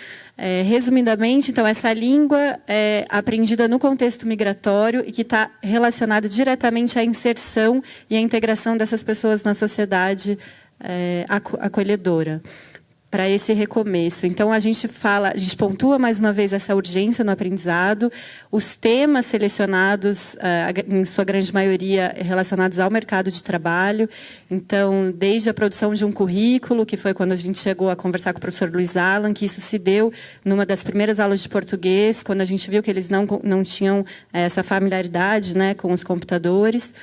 [SPEAKER 4] Resumidamente, então, essa língua é aprendida no contexto migratório e que está relacionada diretamente à inserção e à integração dessas pessoas na sociedade acolhedora, para esse recomeço. Então, a gente pontua mais uma vez essa urgência no aprendizado, os temas selecionados, em sua grande maioria, relacionados ao mercado de trabalho. Então, desde a produção de um currículo, que foi quando a gente chegou a conversar com o professor Luiz Alan, que isso se deu numa das primeiras aulas de português, quando a gente viu que eles não tinham essa familiaridade, né, com os computadores,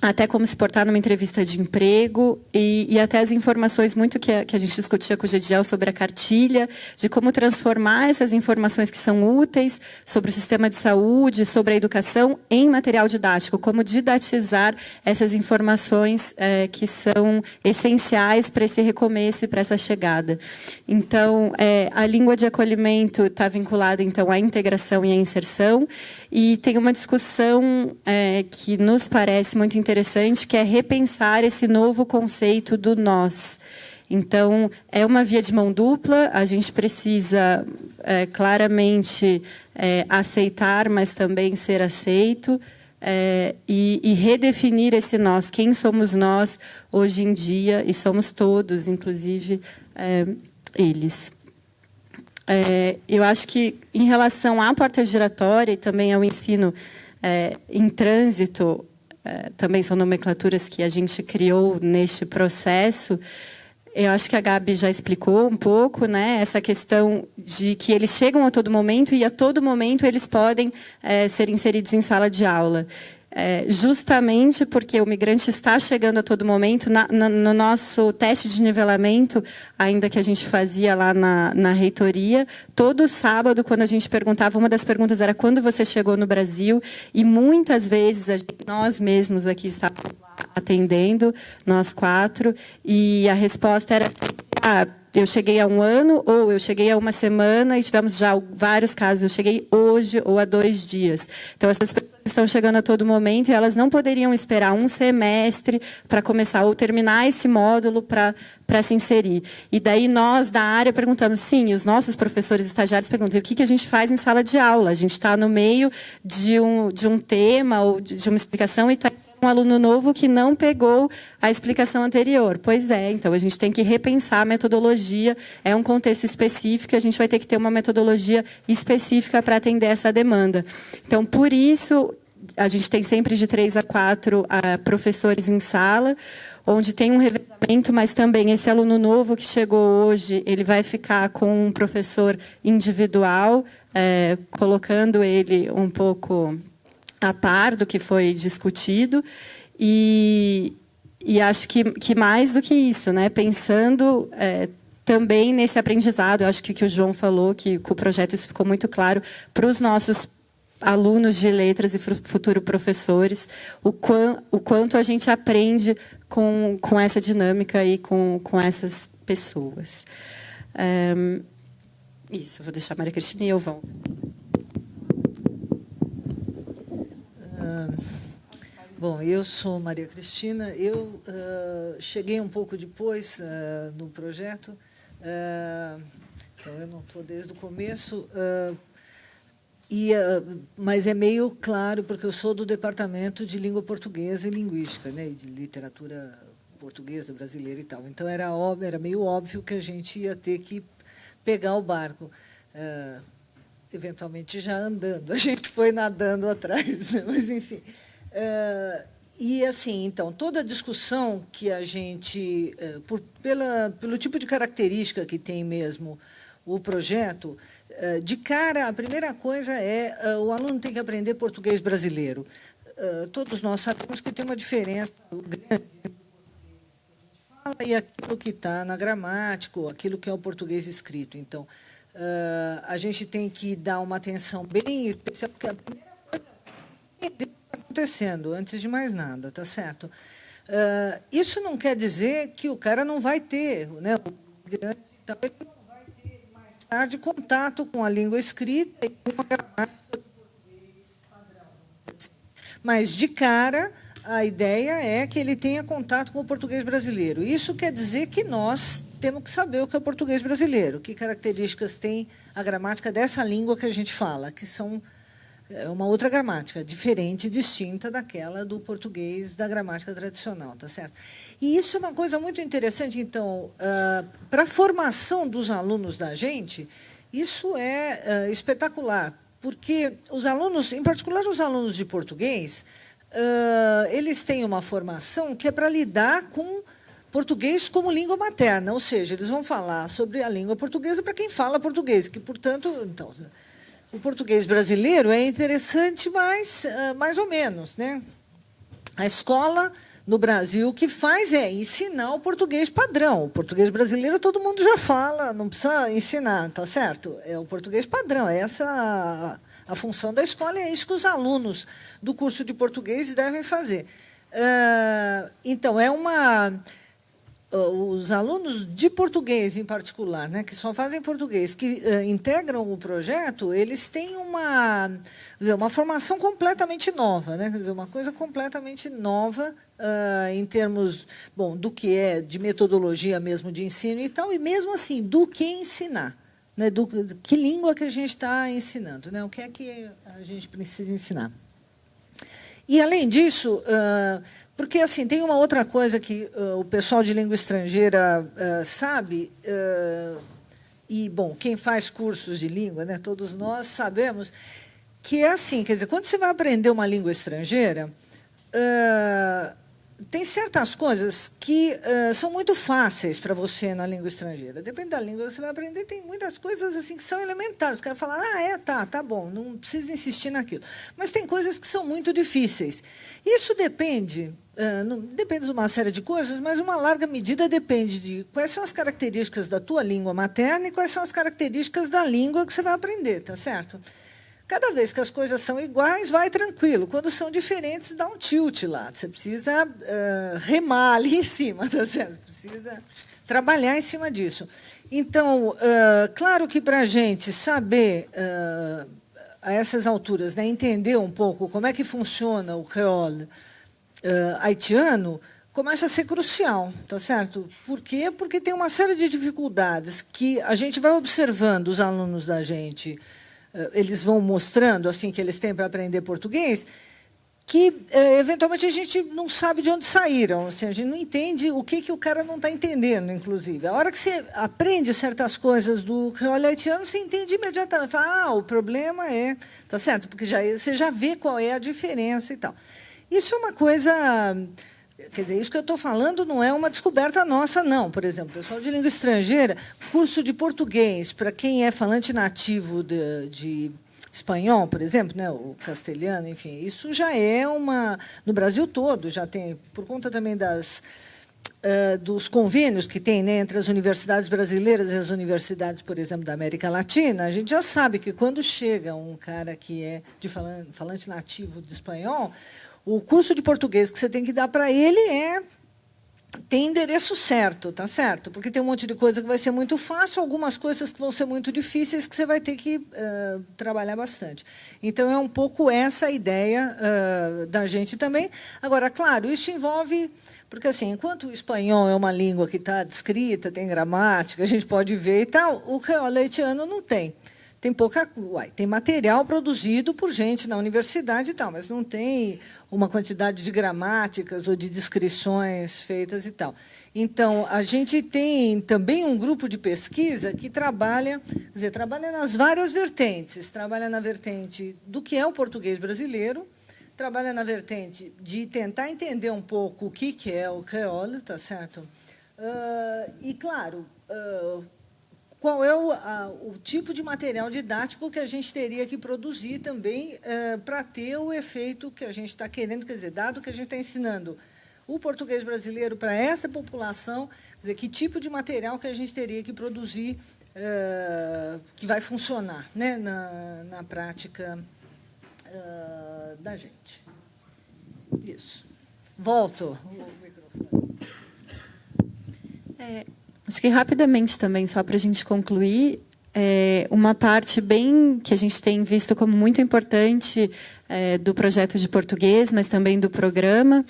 [SPEAKER 4] até como se portar numa entrevista de emprego e até as informações muito que a gente discutia com o Gediel sobre a cartilha, de como transformar essas informações que são úteis sobre o sistema de saúde, sobre a educação, em material didático, como didatizar essas informações que são essenciais para esse recomeço e para essa chegada. Então, a língua de acolhimento está vinculada, então, à integração e à inserção, e tem uma discussão que nos parece muito interessante, que é repensar esse novo conceito do nós. Então, é uma via de mão dupla, a gente precisa claramente aceitar, mas também ser aceito, e redefinir esse nós, quem somos nós hoje em dia, e somos todos, inclusive eles. Eu acho que, em relação à porta giratória e também ao ensino em trânsito, também são nomenclaturas que a gente criou neste processo, Eu acho que a Gabi já explicou um pouco, né, essa questão de que eles chegam a todo momento e a todo momento eles podem ser inseridos em sala de aula. Justamente porque o migrante está chegando a todo momento, no nosso teste de nivelamento, ainda que a gente fazia lá na reitoria, todo sábado, quando a gente perguntava, uma das perguntas era quando você chegou no Brasil, e muitas vezes nós mesmos aqui estávamos atendendo, nós 4, e a resposta era assim, eu cheguei há 1 ano, ou eu cheguei há 1 semana, e tivemos já vários casos, eu cheguei hoje ou há 2 dias. Então, essas pessoas estão chegando a todo momento e elas não poderiam esperar 1 semestre para começar, ou terminar esse módulo para se inserir. E daí nós, da área, perguntamos, sim, os nossos professores estagiários perguntam, o que a gente faz em sala de aula? A gente está no meio de um tema ou de uma explicação e está um aluno novo que não pegou a explicação anterior. Pois é, então a gente tem que repensar a metodologia, é um contexto específico, a gente vai ter que ter uma metodologia específica para atender essa demanda. Então, por isso, a gente tem sempre de 3 a 4 professores em sala, onde tem um revezamento, mas também esse aluno novo que chegou hoje, ele vai ficar com um professor individual, colocando ele um pouco a par do que foi discutido, e acho que mais do que isso, né, pensando também nesse aprendizado, eu acho que o João falou, que com o projeto isso ficou muito claro, para os nossos alunos de letras e futuros professores, o quanto a gente aprende com essa dinâmica e com essas pessoas. Isso, vou deixar a Maria Cristina e eu volto.
[SPEAKER 5] Bom, eu sou Maria Cristina. Eu cheguei um pouco depois no projeto, então eu não estou desde o começo, mas é meio claro, porque eu sou do Departamento de Língua Portuguesa e Linguística, né, e de Literatura Portuguesa, Brasileira e tal. Então, era meio óbvio que a gente ia ter que pegar o barco. Eventualmente já andando, a gente foi nadando atrás, né? Mas enfim. E assim, então, toda a discussão que a gente, pelo tipo de característica que tem mesmo o projeto, de cara, a primeira coisa é o aluno tem que aprender português brasileiro. Todos nós sabemos que tem uma diferença grande entre o português que a gente fala e aquilo que está na gramática, ou aquilo que é o português escrito. Então, a gente tem que dar uma atenção bem especial, porque a primeira coisa é entender o que está acontecendo, antes de mais nada, tá certo? Isso não quer dizer que o cara não vai ter, né, o migrante, então, ele não vai ter, mais tarde, contato com a língua escrita e com a gramática do português padrão. Mas, de cara, a ideia é que ele tenha contato com o português brasileiro. Isso quer dizer que nós temos que saber o que é o português brasileiro, que características tem a gramática dessa língua que a gente fala, que são uma outra gramática, diferente, distinta daquela do português da gramática tradicional, tá certo? E isso é uma coisa muito interessante, então, para a formação dos alunos da gente, isso é espetacular, porque os alunos, em particular os alunos de português, eles têm uma formação que é para lidar com português como língua materna, ou seja, eles vão falar sobre a língua portuguesa para quem fala português, que, portanto, então, o português brasileiro é interessante, mas mais ou menos, né? A escola no Brasil o que faz é ensinar o português padrão. O português brasileiro todo mundo já fala, não precisa ensinar, tá certo? É o português padrão, é essa a função da escola, é isso que os alunos do curso de português devem fazer. Então, os alunos de português, em particular, né, que só fazem português, que integram o projeto, eles têm uma formação completamente nova, né, quer dizer, uma coisa completamente nova em termos do que é de metodologia mesmo de ensino e tal, e mesmo assim, do que ensinar. Né, que língua que a gente está ensinando, né, o que é que a gente precisa ensinar. E, além disso, porque assim, tem uma outra coisa que o pessoal de língua estrangeira sabe, e, bom, quem faz cursos de língua, né, todos nós sabemos, que é assim, quer dizer, quando você vai aprender uma língua estrangeira, tem certas coisas que são muito fáceis para você na língua estrangeira. Depende da língua que você vai aprender, tem muitas coisas assim que são elementares. Os caras falam, tá bom, não precisa insistir naquilo. Mas tem coisas que são muito difíceis. Isso depende, depende de uma série de coisas, mas uma larga medida depende de quais são as características da tua língua materna e quais são as características da língua que você vai aprender, tá certo? Cada vez que as coisas são iguais, vai tranquilo. Quando são diferentes, dá um tilt lá. Você precisa remar ali em cima, tá certo? Precisa trabalhar em cima disso. Então, claro que para a gente saber, a essas alturas, né, entender um pouco como é que funciona o creole haitiano, começa a ser crucial, tá certo? Por quê? Porque tem uma série de dificuldades que a gente vai observando os alunos da gente, eles vão mostrando assim que eles têm para aprender português, que eventualmente a gente não sabe de onde saíram, assim, a gente não entende o que o cara não está entendendo, inclusive. A hora que você aprende certas coisas do creole haitiano, você entende imediatamente, fala, o problema é, tá certo? Porque você já vê qual é a diferença e tal. Isso é uma coisa, quer dizer, isso que eu estou falando não é uma descoberta nossa, não. Por exemplo, pessoal de língua estrangeira, curso de português para quem é falante nativo de espanhol, por exemplo, né, o castelhano, enfim, isso já é no Brasil todo, já tem, por conta também dos convênios que tem, né, entre as universidades brasileiras e as universidades, por exemplo, da América Latina, a gente já sabe que quando chega um cara que é de falante nativo de espanhol, o curso de português que você tem que dar para ele tem endereço certo, tá certo? Porque tem um monte de coisa que vai ser muito fácil, algumas coisas que vão ser muito difíceis que você vai ter que trabalhar bastante. Então, é um pouco essa a ideia da gente também. Agora, claro, isso envolve... Porque, assim, enquanto o espanhol é uma língua que está descrita, tem gramática, a gente pode ver e tal, o creole haitiano não tem. Tem material produzido por gente na universidade e tal, mas não tem uma quantidade de gramáticas ou de descrições feitas e tal. Então, a gente tem também um grupo de pesquisa que trabalha nas várias vertentes. Trabalha na vertente do que é o português brasileiro, trabalha na vertente de tentar entender um pouco o que é o creole, tá certo? E, claro, qual é o tipo de material didático que a gente teria que produzir também para ter o efeito que a gente está querendo, quer dizer, dado que a gente está ensinando o português brasileiro para essa população, quer dizer, que tipo de material que a gente teria que produzir que vai funcionar, né, na prática da gente. Isso. Volto o microfone.
[SPEAKER 4] Acho que rapidamente também, só para a gente concluir, uma parte bem que a gente tem visto como muito importante do projeto de português, mas também do programa,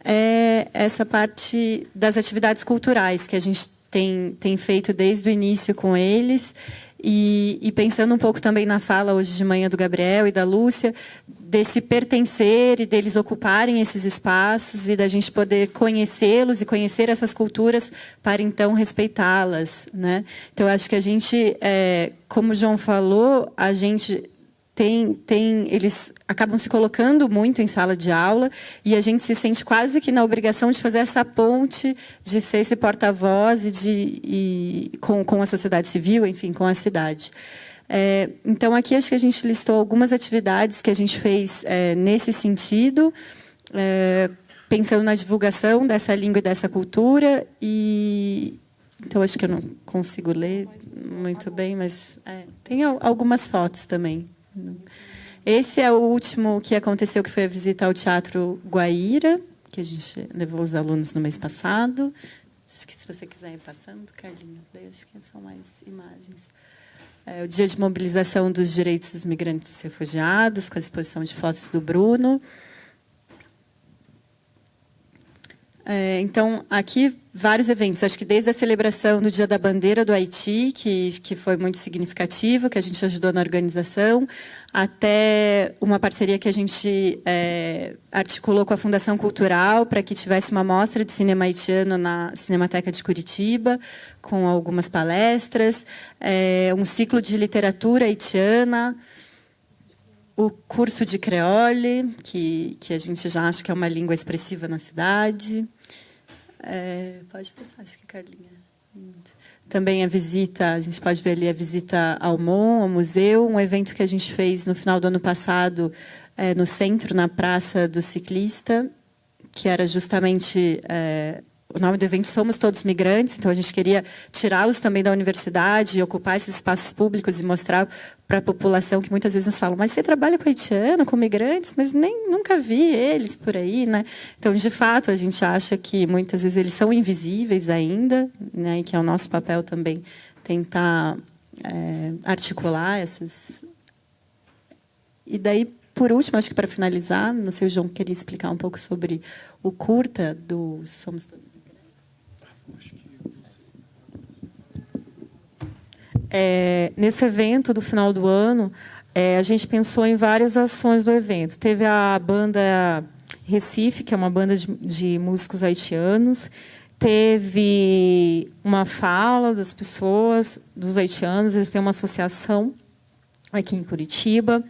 [SPEAKER 4] é essa parte das atividades culturais que a gente tem feito desde o início com eles, e pensando um pouco também na fala hoje de manhã do Gabriel e da Lúcia, desse pertencer e deles ocuparem esses espaços e da gente poder conhecê-los e conhecer essas culturas para, então, respeitá-las, né? Então, eu acho que a gente, como o João falou, a gente eles acabam se colocando muito em sala de aula e a gente se sente quase que na obrigação de fazer essa ponte, de ser esse porta-voz com a sociedade civil, enfim, com a cidade. Então, aqui acho que a gente listou algumas atividades que a gente fez nesse sentido, pensando na divulgação dessa língua e dessa cultura. Então, acho que eu não consigo ler muito bem, mas tem algumas fotos também. Esse é o último que aconteceu, que foi a visita ao Teatro Guaíra, que a gente levou os alunos no mês passado. Acho que, se você quiser ir passando, Carlinha, daí acho que são mais imagens. O Dia de Mobilização dos Direitos dos Migrantes e Refugiados, com a exposição de fotos do Bruno. Então, aqui, vários eventos. Acho que desde a celebração do Dia da Bandeira do Haiti, que foi muito significativo, que a gente ajudou na organização, até uma parceria que a gente articulou com a Fundação Cultural para que tivesse uma mostra de cinema haitiano na Cinemateca de Curitiba, com algumas palestras, um ciclo de literatura haitiana, o curso de creole, que a gente já acha que é uma língua expressiva na cidade. Pode passar, acho que Carlinha. Também a gente pode ver ali a visita ao MON, ao museu, um evento que a gente fez no final do ano passado no centro, na Praça do Ciclista, que era justamente... o nome do evento Somos Todos Migrantes, então a gente queria tirá-los também da universidade, ocupar esses espaços públicos e mostrar para a população que muitas vezes nos falam, mas você trabalha com haitiano, com migrantes, mas nunca vi eles por aí, né? Então, de fato, a gente acha que muitas vezes eles são invisíveis ainda, né? E que é o nosso papel também tentar articular essas... E daí, por último, acho que para finalizar, não sei, o João queria explicar um pouco sobre o curta do Somos Todos Migrantes.
[SPEAKER 3] Nesse evento do final do ano, a gente pensou em várias ações do evento. Teve a banda Recife, que é uma banda de músicos haitianos. Teve uma fala das pessoas, dos haitianos, eles têm uma associação aqui em Curitiba.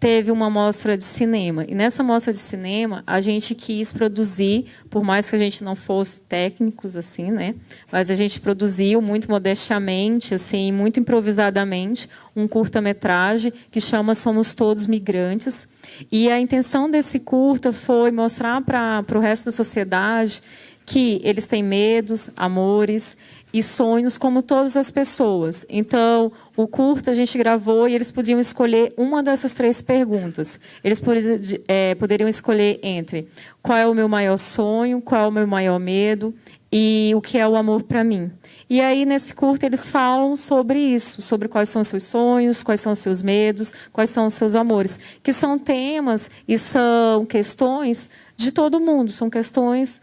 [SPEAKER 3] Teve uma mostra de cinema. E nessa mostra de cinema, a gente quis produzir, por mais que a gente não fosse técnicos, assim, né? Mas a gente produziu muito modestamente, assim, muito improvisadamente, um curta-metragem que chama Somos Todos Migrantes. E a intenção desse curta foi mostrar para o resto da sociedade que eles têm medos, amores e sonhos como todas as pessoas. Então, o curta a gente gravou e eles podiam escolher uma dessas 3 perguntas. Eles poderiam escolher entre qual é o meu maior sonho, qual é o meu maior medo e o que é o amor para mim. E aí, nesse curta, eles falam sobre isso, sobre quais são os seus sonhos, quais são os seus medos, quais são os seus amores, que são temas e são questões de todo mundo, são questões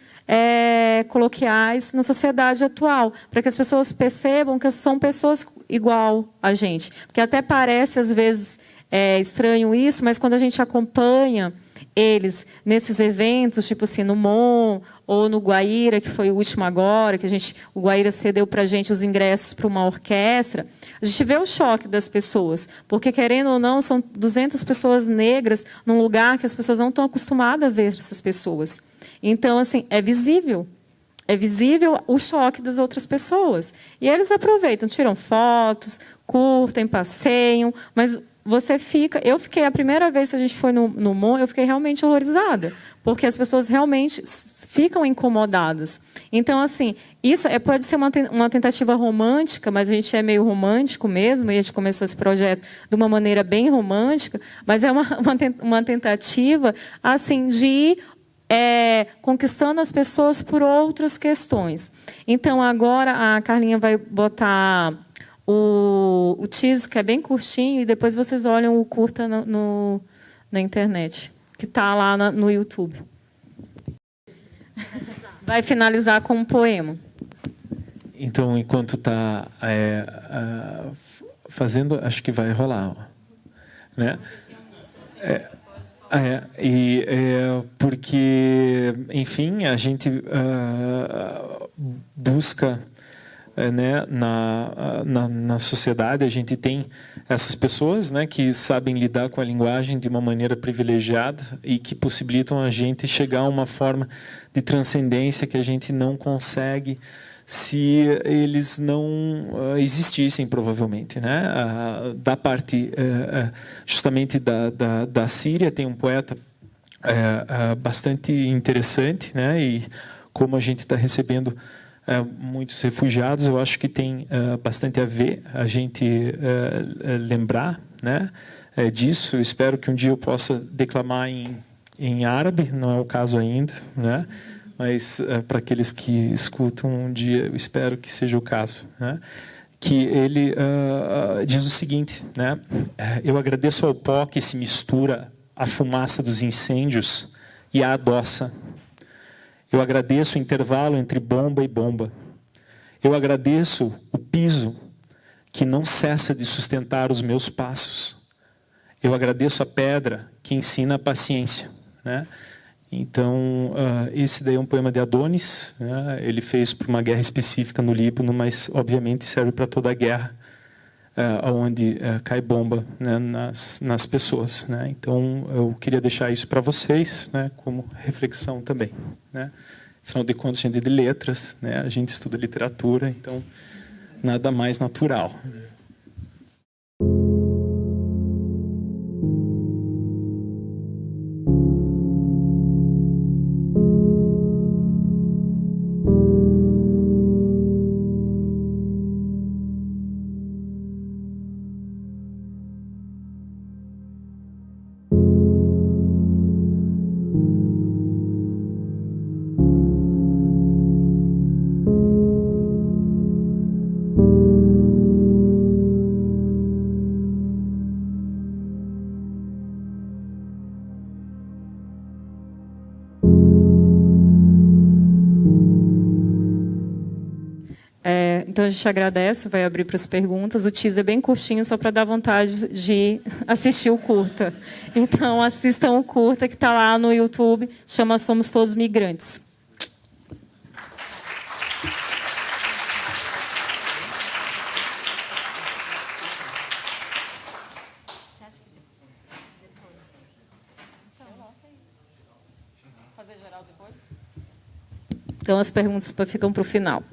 [SPEAKER 3] coloquiais na sociedade atual, para que as pessoas percebam que são pessoas igual a gente. Porque até parece, às vezes, estranho isso, mas quando a gente acompanha eles nesses eventos, tipo assim, no MON ou no Guaíra, que foi o último agora, que o Guaíra cedeu para a gente os ingressos para uma orquestra, a gente vê o choque das pessoas, porque, querendo ou não, são 200 pessoas negras num lugar que as pessoas não estão acostumadas a ver essas pessoas. Então, assim, é visível o choque das outras pessoas. E eles aproveitam, tiram fotos, curtem, passeiam, mas eu fiquei, a primeira vez que a gente foi no MON, eu fiquei realmente horrorizada, porque as pessoas realmente ficam incomodadas. Então, assim, isso pode ser uma tentativa romântica, mas a gente é meio romântico mesmo, e a gente começou esse projeto de uma maneira bem romântica, mas é uma tentativa assim, de ir conquistando as pessoas por outras questões. Então, agora a Carlinha vai botar o teaser, que é bem curtinho, e depois vocês olham o curta na internet, que está lá no YouTube. Vai finalizar com um poema.
[SPEAKER 2] Então, enquanto está fazendo, acho que vai rolar. Né? Porque, enfim, a gente busca, né, na sociedade, a gente tem essas pessoas, né, que sabem lidar com a linguagem de uma maneira privilegiada e que possibilitam a gente chegar a uma forma de transcendência que a gente não consegue se eles não existissem, provavelmente, né? Da parte justamente da Síria, tem um poeta bastante interessante, né? E como a gente está recebendo muitos refugiados, eu acho que tem bastante a ver a gente lembrar, né, disso. Eu espero que um dia eu possa declamar em árabe, não é o caso ainda, né? Mas para aqueles que escutam um dia, eu espero que seja o caso, né? Que ele diz o seguinte, né? Eu agradeço ao pó que se mistura à fumaça dos incêndios e à adoça. Eu agradeço o intervalo entre bomba e bomba. Eu agradeço o piso que não cessa de sustentar os meus passos. Eu agradeço a pedra que ensina a paciência, né? Então, esse daí é um poema de Adonis, né? Ele fez para uma guerra específica no Líbano, mas obviamente serve para toda a guerra onde cai bomba, né, nas pessoas, né? Então, eu queria deixar isso para vocês, né, como reflexão também, né? Afinal de contas, a gente é de letras, né? A gente estuda literatura, então nada mais natural.
[SPEAKER 3] Então, a gente agradece, vai abrir para as perguntas. O teaser é bem curtinho, só para dar vontade de assistir o curta. Então, assistam o curta que está lá no YouTube, chama Somos Todos Migrantes. Então, as perguntas ficam para o final.